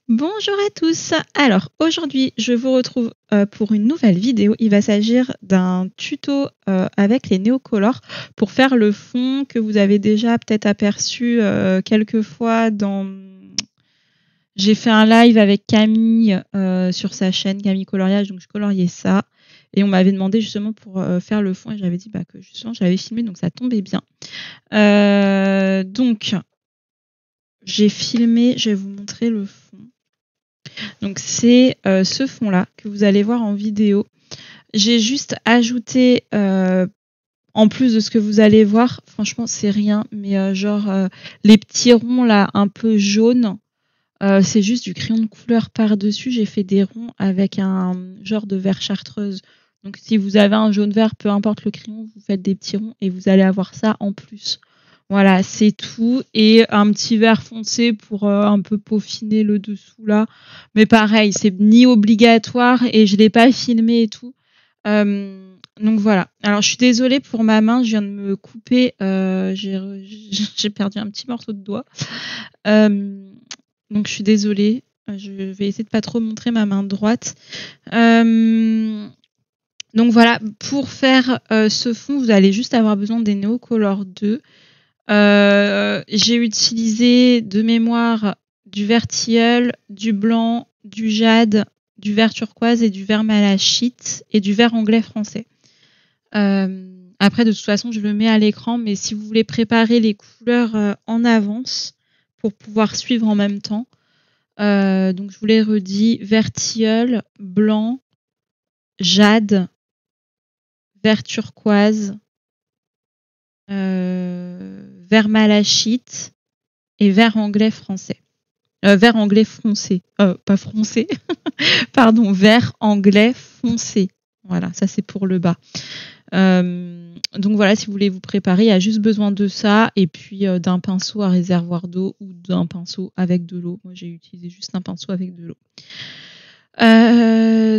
Bonjour à tous. Alors aujourd'hui, je vous retrouve pour une nouvelle vidéo. Il va s'agir d'un tuto avec les néocolores pour faire le fond que vous avez déjà peut-être aperçu quelques fois dans... J'ai fait un live avec Camille sur sa chaîne Camille Coloriage, donc je coloriais ça. Et on m'avait demandé justement pour faire le fond et j'avais dit que justement j'avais filmé, donc ça tombait bien. Donc j'ai filmé, je vais vous montrer le fond. Donc c'est ce fond-là que vous allez voir en vidéo. J'ai juste ajouté, en plus de ce que vous allez voir, franchement c'est rien, mais les petits ronds là un peu jaunes, c'est juste du crayon de couleur par-dessus. J'ai fait des ronds avec un genre de vert chartreuse. Donc si vous avez un jaune vert, peu importe le crayon, vous faites des petits ronds et vous allez avoir ça en plus. Voilà, c'est tout. Et un petit vert foncé pour un peu peaufiner le dessous là. Mais pareil, c'est ni obligatoire et je l'ai pas filmé et tout. Donc voilà. Alors je suis désolée pour ma main, je viens de me couper. J'ai perdu un petit morceau de doigt. Donc je suis désolée. Je vais essayer de pas trop montrer ma main droite. Donc voilà, pour faire ce fond, vous allez juste avoir besoin des Neocolor 2. J'ai utilisé de mémoire du vert tilleul, du blanc, du jade, du vert turquoise et du vert malachite et du vert anglais français. Après, de toute façon, je le mets à l'écran, mais si vous voulez préparer les couleurs en avance pour pouvoir suivre en même temps, donc je vous l'ai redit, vert tilleul, blanc, jade, vert turquoise, vert malachite et vert anglais français. Vert anglais foncé. Pas français. Pardon, vert anglais foncé. Voilà, ça c'est pour le bas. Donc voilà, si vous voulez vous préparer, il y a juste besoin de ça et puis d'un pinceau à réservoir d'eau ou d'un pinceau avec de l'eau. Moi, j'ai utilisé juste un pinceau avec de l'eau.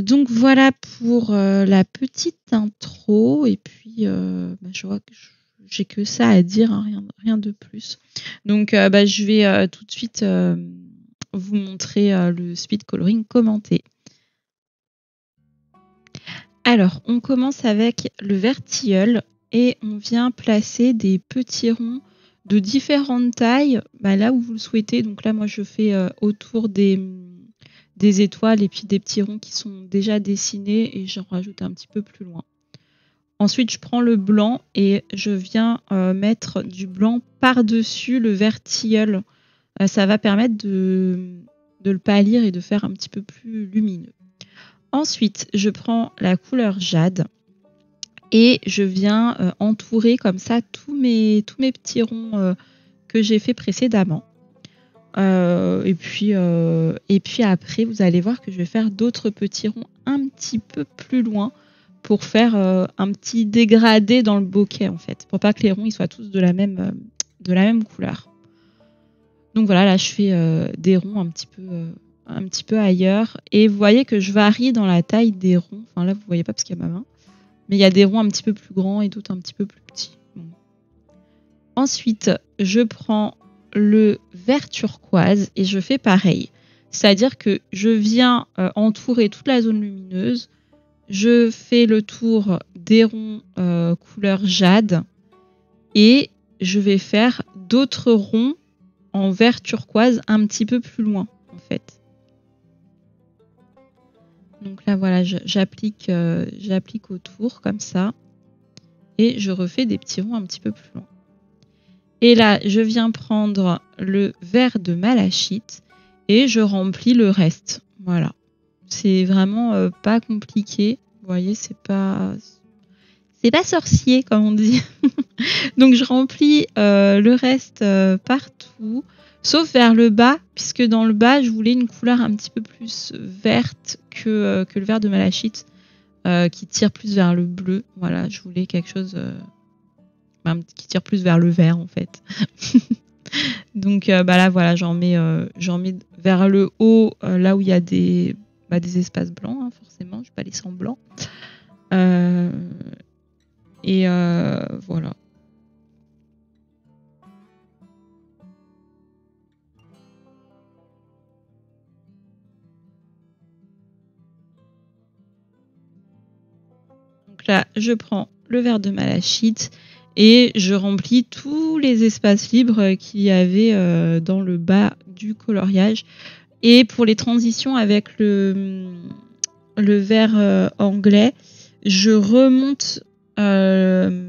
Donc voilà pour la petite intro et puis je vois que j'ai que ça à dire, hein, rien de plus. Donc je vais tout de suite vous montrer le speed coloring commenté. Alors on commence avec le vert tilleul et on vient placer des petits ronds de différentes tailles là où vous le souhaitez. Donc là moi je fais autour des étoiles et puis des petits ronds qui sont déjà dessinés et j'en rajoute un petit peu plus loin. Ensuite, je prends le blanc et je viens mettre du blanc par-dessus le vert tilleul. Ça va permettre de le pâlir et de faire un petit peu plus lumineux. Ensuite, je prends la couleur jade et je viens entourer comme ça tous mes petits ronds que j'ai fait précédemment. Et puis après, vous allez voir que je vais faire d'autres petits ronds un petit peu plus loin pour faire un petit dégradé dans le bokeh en fait, pour pas que les ronds ils soient tous de la même couleur. Donc voilà, là je fais des ronds un petit peu ailleurs et vous voyez que je varie dans la taille des ronds. Enfin là vous voyez pas parce qu'il y a ma main, mais il y a des ronds un petit peu plus grands et d'autres un petit peu plus petits. Bon. Ensuite, je prends le vert turquoise et je fais pareil. C'est-à-dire que je viens entourer toute la zone lumineuse. Je fais le tour des ronds couleur jade et je vais faire d'autres ronds en vert turquoise un petit peu plus loin en fait. Donc là voilà, j'applique autour comme ça et je refais des petits ronds un petit peu plus loin. Et là, je viens prendre le vert de malachite et je remplis le reste. Voilà. C'est vraiment pas compliqué. Vous voyez, c'est pas sorcier, comme on dit. Donc, je remplis le reste partout, sauf vers le bas, puisque dans le bas, je voulais une couleur un petit peu plus verte que le vert de malachite, qui tire plus vers le bleu. Voilà, je voulais quelque chose... qui tire plus vers le vert en fait. Donc là voilà, j'en mets vers le haut, là où il y a des espaces blancs, hein, forcément, je vais pas laisser en blanc. Voilà. là, je prends le verre de malachite et je remplis tous les espaces libres qu'il y avait dans le bas du coloriage. Et pour les transitions avec le verre anglais, je remonte avec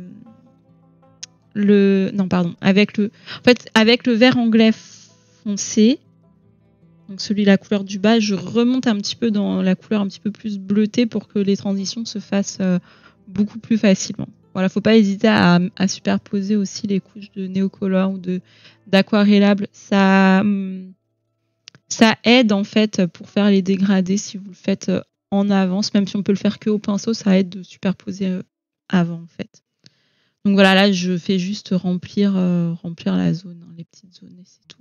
le vert anglais foncé, donc celui la couleur du bas, je remonte un petit peu dans la couleur un petit peu plus bleutée pour que les transitions se fassent beaucoup plus facilement. Voilà, faut pas hésiter à superposer aussi les couches de néocolor ou d'aquarellable. Ça aide en fait pour faire les dégradés si vous le faites en avance, même si on peut le faire que au pinceau, ça aide de superposer avant en fait. Donc voilà, là je fais juste remplir la zone, les petites zones et c'est tout.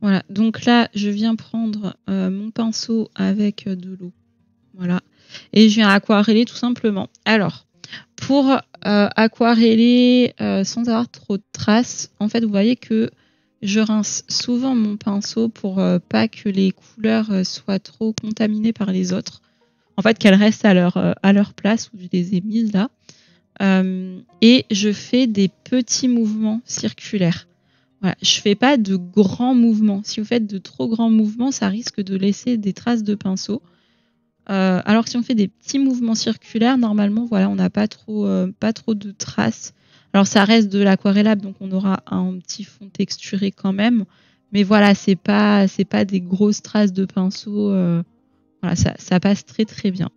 Voilà, donc là je viens prendre mon pinceau avec de l'eau, voilà, et je viens aquareller tout simplement. Alors, pour aquareller sans avoir trop de traces, en fait vous voyez que je rince souvent mon pinceau pour pas que les couleurs soient trop contaminées par les autres. En fait, qu'elles restent à leur place où je les ai mises là. Et je fais des petits mouvements circulaires. Voilà, je fais pas de grands mouvements. Si vous faites de trop grands mouvements, ça risque de laisser des traces de pinceau. Alors que si on fait des petits mouvements circulaires, normalement, voilà, on n'a pas trop de traces. Alors ça reste de l'aquarellable, donc on aura un petit fond texturé quand même. Mais voilà, c'est pas des grosses traces de pinceau. Voilà, ça passe très très bien.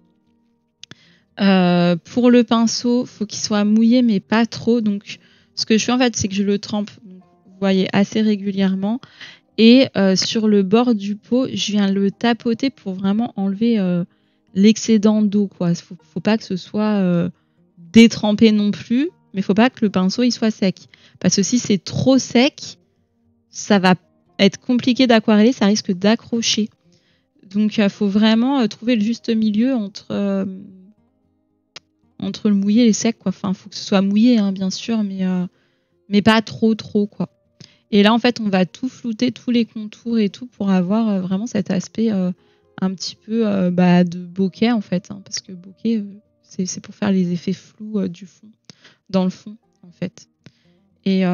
Pour le pinceau, faut qu'il soit mouillé, mais pas trop. Donc, ce que je fais en fait, c'est que je le trempe, donc, vous voyez, assez régulièrement. Et sur le bord du pot, je viens le tapoter pour vraiment enlever l'excédent d'eau, quoi. Faut pas que ce soit détrempé non plus, mais faut pas que le pinceau il soit sec. Parce que si c'est trop sec, ça va être compliqué d'aquareller, ça risque d'accrocher. Donc, faut vraiment trouver le juste milieu entre le mouillé et le sec, quoi. Enfin, faut que ce soit mouillé, hein, bien sûr, mais pas trop, quoi. Et là, en fait, on va tout flouter, tous les contours et tout, pour avoir vraiment cet aspect un petit peu de bokeh, en fait. Hein, parce que bokeh, c'est pour faire les effets flous du fond, dans le fond, en fait. Et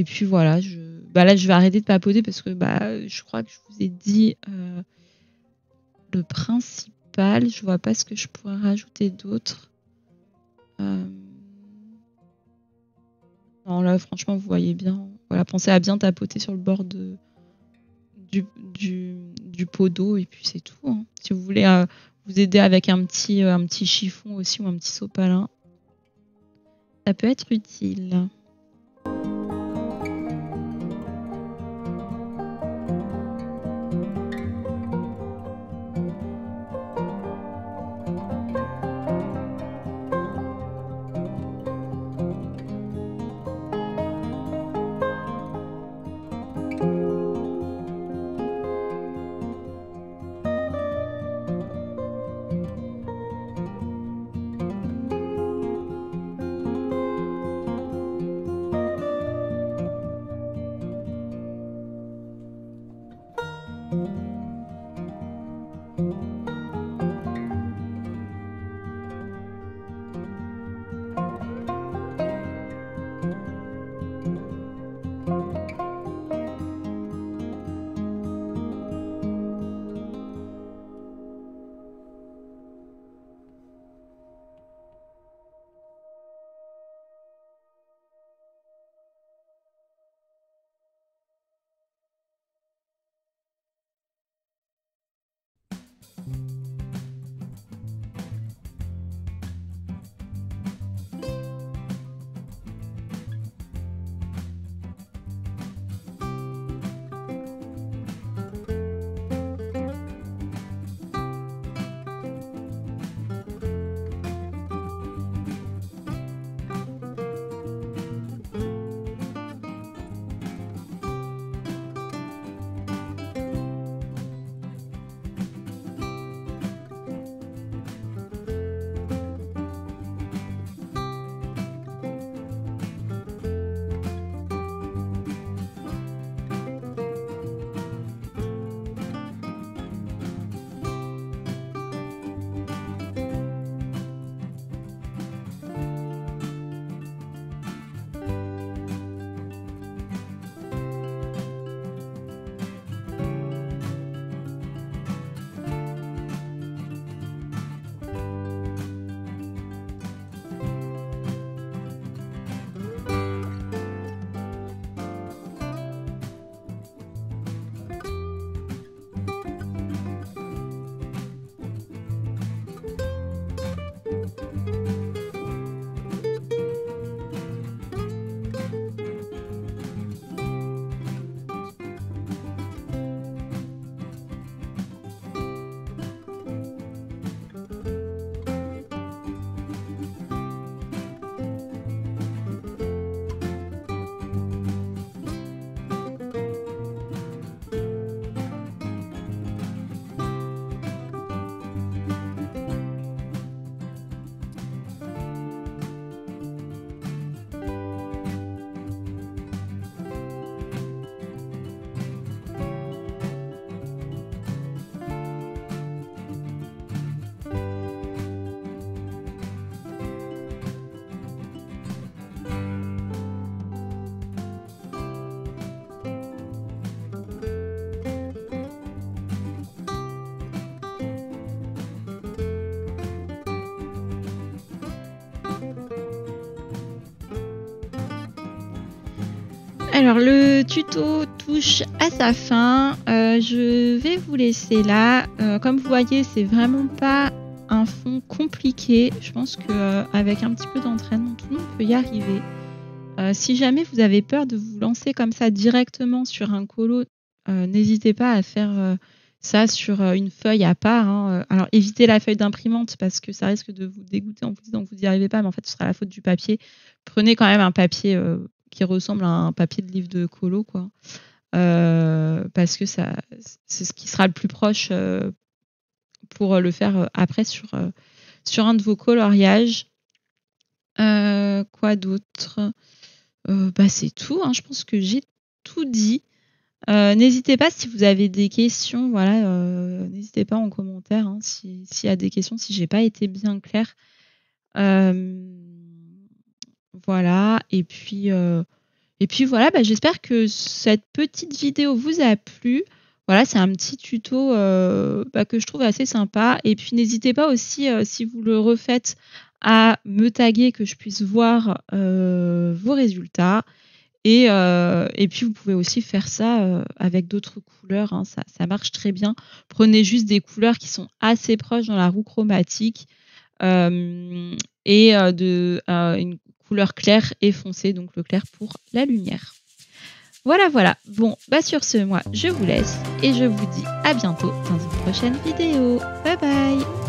puis voilà, là, je vais arrêter de papoter parce que je crois que je vous ai dit le principal. Je vois pas ce que je pourrais rajouter d'autre. Non, là, franchement, vous voyez bien. Voilà, pensez à bien tapoter sur le bord du pot d'eau et puis c'est tout. Hein. Si vous voulez vous aider avec un petit chiffon aussi ou un petit sopalin, ça peut être utile. Alors, le tuto touche à sa fin. Je vais vous laisser là. Comme vous voyez, c'est vraiment pas un fond compliqué. Je pense qu'avec un petit peu d'entraînement, tout le monde peut y arriver. Si jamais vous avez peur de vous lancer comme ça directement sur un colo, n'hésitez pas à faire ça sur une feuille à part, hein. Alors, évitez la feuille d'imprimante parce que ça risque de vous dégoûter en vous disant que vous n'y arrivez pas, mais en fait, ce sera la faute du papier. Prenez quand même un papier qui ressemble à un papier de livre de colo, quoi. Parce que c'est ce qui sera le plus proche pour le faire après sur un de vos coloriages. Quoi d'autre? C'est tout, hein. Je pense que j'ai tout dit. N'hésitez pas si vous avez des questions, voilà, n'hésitez pas en commentaire, hein, s'il y a des questions, si j'ai pas été bien claire. Voilà, et puis voilà, j'espère que cette petite vidéo vous a plu. Voilà, c'est un petit tuto que je trouve assez sympa. Et puis n'hésitez pas aussi, si vous le refaites, à me taguer que je puisse voir vos résultats. Et puis vous pouvez aussi faire ça avec d'autres couleurs, hein, ça marche très bien. Prenez juste des couleurs qui sont assez proches dans la roue chromatique et une couleur claire et foncée, donc le clair pour la lumière. Voilà. Bon, sur ce, moi, je vous laisse et je vous dis à bientôt dans une prochaine vidéo. Bye bye!